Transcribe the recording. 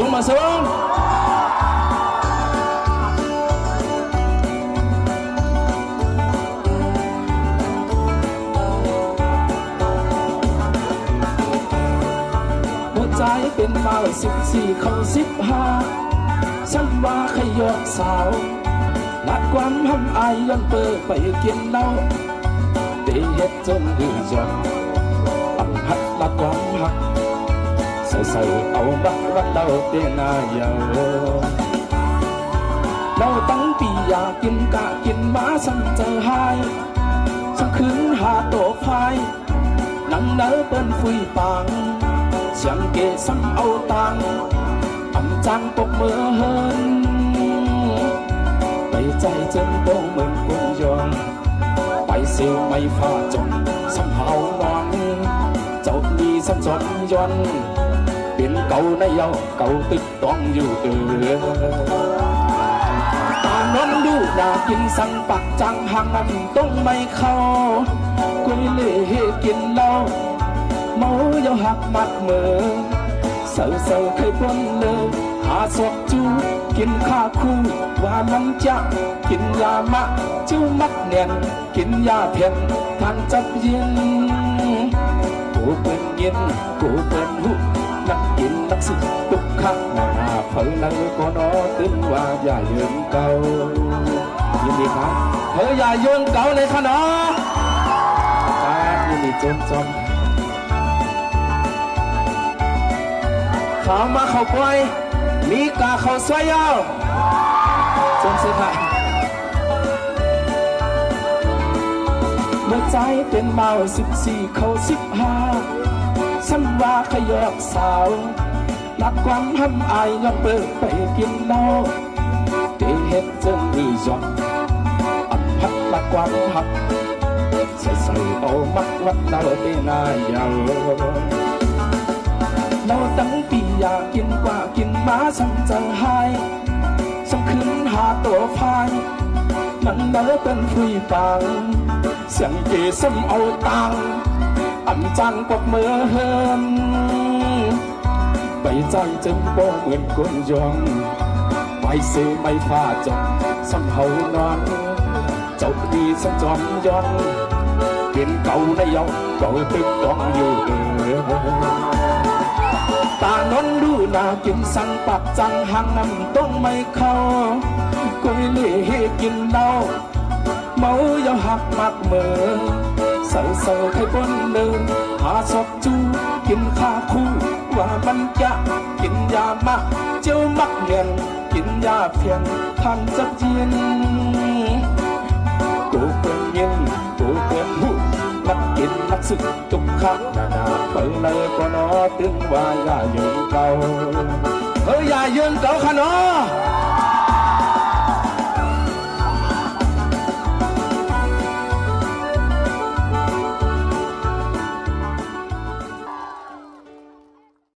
สูงมาสูงหัวใจเป็นเบา14เข้า15ฉันว่าขยอกสาวนัดความทำอายย้อนเปิดไปกินเหล้าเตะเฮ็ดจนดื้อยอนอันหักนัดความหักใส่เอาบักรักเราเตะนายาวเราตั้งปีอยากกินกะกินมาสั่งเจอหายสักคืนหาโตพายนั่งเนื้อเปิ้นฟุยปังเสียงเกะซ้ำเอาตังอำจังปกมือเฮินไปใจจนโตเหมือนคนยองไปเสียวไม่ฟ้าจนซ้ำเฮานอนเจ้ามีซ้ำจนย้อนเป็นเก่าในเยาเก่าตึกต้องอยู่ตานนดูน่ากินสั่งปักจังหางน้ำต้องไม่เข้ากุยเล่เฮกินเหล้าเมาเยาหักมัดมือเศร้าเคยปนเลยหาศพจูกินข้าคู่ว่ามันจะกินยามะจูมัดเนียนกินยาเพียนทางจับเย็นกูเป็นเย็นกูเป็นหุนักกินนักสิตุกขักหน้าเผยเลยก็นอตึงว่าอย่าเยืนเก่ายินดีครับอย่าเยืนเก่าในขณะยินดีจนเขามาเขาปล่อยมีกาเขาสวยยาวจนสิค่ะเมื่อใจเป็นเมา14เขา15ฉันว่าขยอกสาวนัดความทำอายย้อนเปิดไปกินเหล้าเตะเห็ดจนมือยอนอันพักนัดความหักใส่เอามักวัดเราเตะนายาวเราตั้งปีอยากกินกว่ากินมาซ้ำจังหายส่งคืนหาตัวพายนั่งเดินเป็นฟุยปังเสียงเกซ้ำเอาตังอำจังกวักมือเฮิมไปใจจึงบ่เหมือนคนยองไปเสียไม่พาจงซ้ำเฮานอนเจ้าดีซ้ำจอมย้อนเป็นเก่าในเยาเก่าตึกต้องอยู่ตานนดูน่ากินสั่งปักจังหางน้ำต้องไม่เข้ากุยเล่เฮกินเหล้าเมาเยาหักมักเมือเศร้าใครปนเดินหาศพจูกินข้าคู่ว่ามันจะกินยามะเจ้ามักเงียนกินยาเพียงทางจับเย็นกูเป็นเย็นกูเป็นหูนักกินนักสึกทุกครั้งนาเปิดเลยก็นอตึงว่าอย่ายืนเก่าอย่ายืนเก่าขะนอ